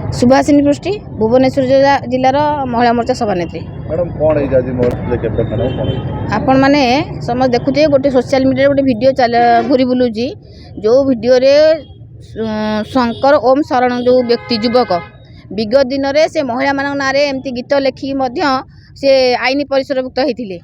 सुभाषिनी पृष्टि भुवनेश्वर जिलार महिला मोर्चा सभानेत्री। मैडम कौन है जाजी मोर आपण मैंने समझ देखुचे गोटे सोशल मीडिया गोटे वीडियो घूरी बुलूची जो वीडियो रे शंकर ओम शरण जो व्यक्ति युवक विगत दिन में से महिला मान ना एमती गीत लेखिक से आईन परिसरभुक्त होते।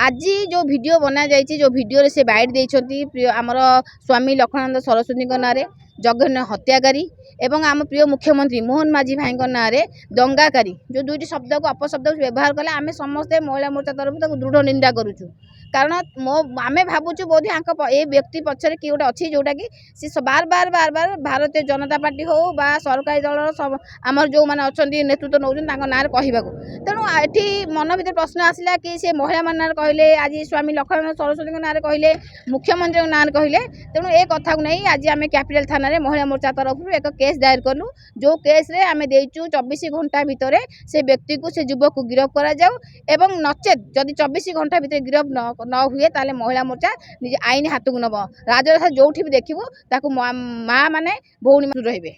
आज जो वीडियो बना जाइए जो वीडियो से बाइट देती आमर स्वामी लक्ष्मणानंद सरस्वती ना जघन्य हत्याकारी एवं आम प्रिय मुख्यमंत्री मोहन माझी भाई ना दंगाकारी जो दुईटी शब्द को अपशब्द व्यवहार कले आम समस्ते महिला मोर्चा तरफ दृढ़ निंदा करुचु। कारण आम भावुँ बोधे ये व्यक्ति पक्षर किए गोटे अच्छी जोटा कि सी बार बार बार बार भारतीय जनता पार्टी हो बा सरकारी दल आमर जो मैंने अच्छा नेतृत्व नौ ना कहवाक तेणु ये मन भर प्रश्न आसला कि सी महिला मान कहले आज स्वामी लक्ष्मणानंद सरस्वती ना कहले मुख्यमंत्री ना कहले तेणु ए कथा को नहीं आज आम कैपिटल थाना महिला मोर्चा तरफ एक केस दायर कलु जो केस रे आम देचु 24 घंटा भितर से व्यक्ति को से युवक को गिरफ्त करा जाऊ एवं नचेत जदि 24 घंटा भितर गिरफ्त न हुए ताले महिला मोर्चा निज आईन हाथ को नब राजरास्ता जो भी देखू माँ माने भौणी रे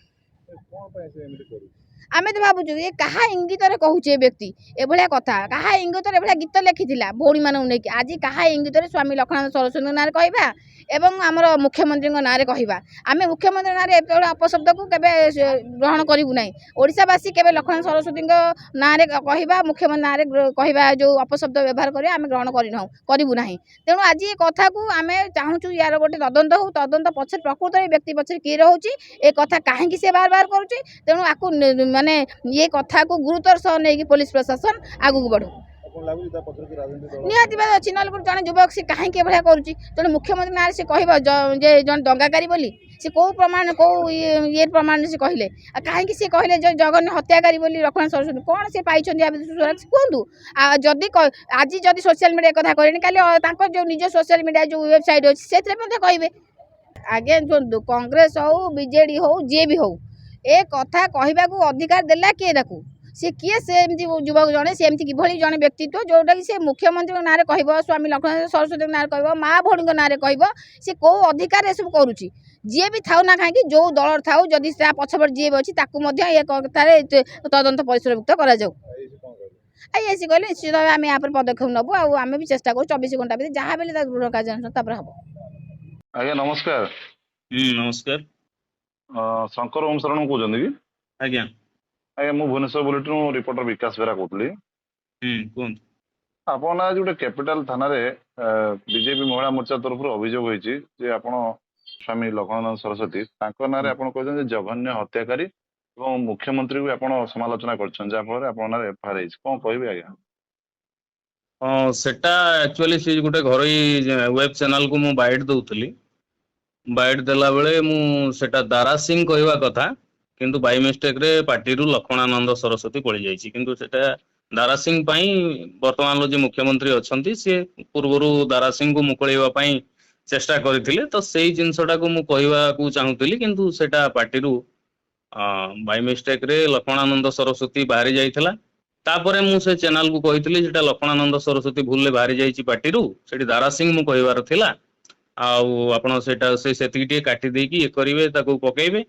आम तो भावुँ ये क्या इंगित कहूचे व्यक्ति एभलिया कथा क्या इंगित गीत लिखी भौणी मानू नहीं आज क्या इंगित स्वामी लक्ष्मणानंद सरस्वती ना कहवा एवं आमर मुख्यमंत्री ना कहवा आम मुख्यमंत्री ना अपशब्द को केवे ग्रहण करूँ ना ओडावासी केवे लक्ष्मण सरस्वती ना कहवा मुख्यमंत्री ना कहवा जो अपशब्द व्यवहार करें आम ग्रहण करूँ ना तेणु आज ये कथा को आम चाहूँ यार गोटे तदंत हो तदंत पक्ष प्रकृत व्यक्ति पक्ष किए रोचे ये कथा कहीं से बार बार करुचे तेणु आपको माने ये कथा को गुरुतर सह नहीं पुलिस प्रशासन आगू बढ़ू निहाती अच्छी ना जन युवक से कहीं भाया करुच्ची जन मुख्यमंत्री ना से कह जन दंगाकारी बोली से कौ प्रमाण कौ ये प्रमाण से कहले कहीं से कहले जो जघन्य हत्याकारी बोली लक्ष्मण सरस्वती कौन से पाई कहतु जदि आज जदि सोशल मीडिया कथा कह जो निज सोशल मीडिया जो वेबसाइट अच्छी से कहे आगे जो कांग्रेस हो बीजेडी हो जी भी हो ए कथा कहवा को अधिकार देला किए सी किए से युवक जड़े सेमती किभली जड़े व्यक्तित्व जोटा कि से मुख्यमंत्री ना कह स्वामी लक्ष्मण सरस्वती ना कह माँ भौणी ना कह सी कौ अधिकार सब करुच्ची जी भी था ना कहीं जो दल था जदि पछपट जी भी अच्छी कथार तदंत परिसरभुक्त कहले निश्चित भाव आम यहाँ पदक्षेप नबू आम भी चेष्टा करूँ 24 घंटा भितर जहाँ भी दृढ़ कार्यानुष्ठान हम। आज्ञा नमस्कार। नमस्कार। शंकर ओम शरण कहते कि आज्ञा आज्ञा मु भुवनेश्वर बुलेटिन रिपोर्टर विकास बेरा कहली आपन आज गोटे कैपिटल थाना बीजेपी महिला मोर्चा तरफ अभियोग होती आपन स्वामी लक्ष्मणानंद सरस्वती ना कहते जघन्य हत्याकारी और मुख्यमंत्री को आपन समालोचना कर एफआईआर कौन कहे आज्ञा। हाँ सेटा एक्चुअली से गोटे घर वेब चैनल को मु बाइट दउतली बाइट देला बेले मु सेटा दारा सिंह कहवा कथा किंतु बाय मिस्टेक रे पार्टी रु लक्ष्मणानंद सरस्वती पड़ी जाइछि किंतु सेटा दारा सिंह पई वर्तमान जो मुख्यमंत्री अछंती से पूर्वरु दारा सिंह को मुकळेवा पई चेष्टा करथिले तो सेही जिंसटा को मु कहवा को चाहूतली किंतु सेटा पार्टी रु बाय मिस्टेक रे लक्ष्मणानंद सरस्वती बाहरी जाइथिला तापरे मु से चैनल को कहितली जेटा लक्ष्मणानंद सरस्वती भूल ले बाहरी जाइछि पार्टी रु सेठी दारा सिंह मु कहवार थिला आउ आपण सेटा से सेतिकी काटी देकी ए करिवे ताको पकेइबे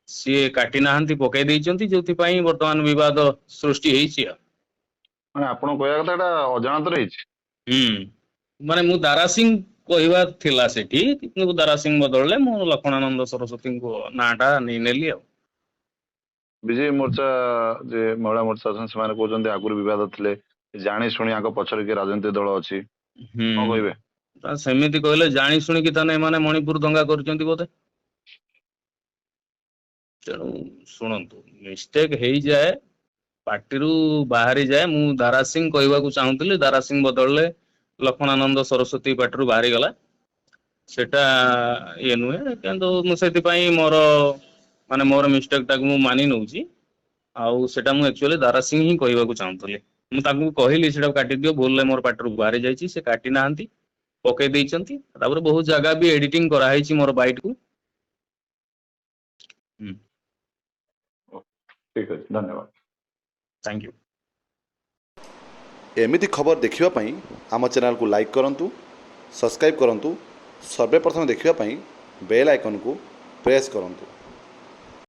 सी काटी नाहंती पकई देइचंती जोथि पई वर्तमान विवाद सृष्टि हेछि माने आपण कहया कथा एटा अजानत रहिछि माने मु दारा सिंह कहवा थिला सेठी किंतु दारा सिंह बदलले मु लक्ष्मणानंद सरस्वती को नाटा नै नेली आ विजय मोर्चा जे महिला मोर्चा अछन से माने कहउचंती आगुर विवाद थिले जानि सुनि आको पछर के राजनीतिक दल अछि को कहबे सेमिति कहले जानि सुनि कि तने माने मणिपुर दंगा करचंती बोते तेणु शुणु मिस्टेक हो जाए पार्टी रु बाहरी जाए मु दारा सिंह कहवा को चाहूली दारा सिंह बदलले लक्ष्मणानंद सरस्वती पार्टी रु बाहरी गला सेटा ये नुहे किंतु मुझे मोर माने मोर मिस्टेक टाक मु मानि नउची आउ सेटा मु एक्चुअली दारा सिंह ही कहवा को चाहूली मु ताकू कहली सेटा काटी दियो बोलले मोर पार्टी रु बाहरी जाइछि से काटी नाहंती पकई देइचंती तापर बहुत जगह भी एडिटिंग करा हैछि मोर बाइट को। ठीक है धन्यवाद थैंक यू। एमिति खबर देखिवा पई आम चैनल को लाइक करंतु सब्सक्राइब करंतु सर्वे प्रथम देखिवा पई बेल आइकन को प्रेस करंतु।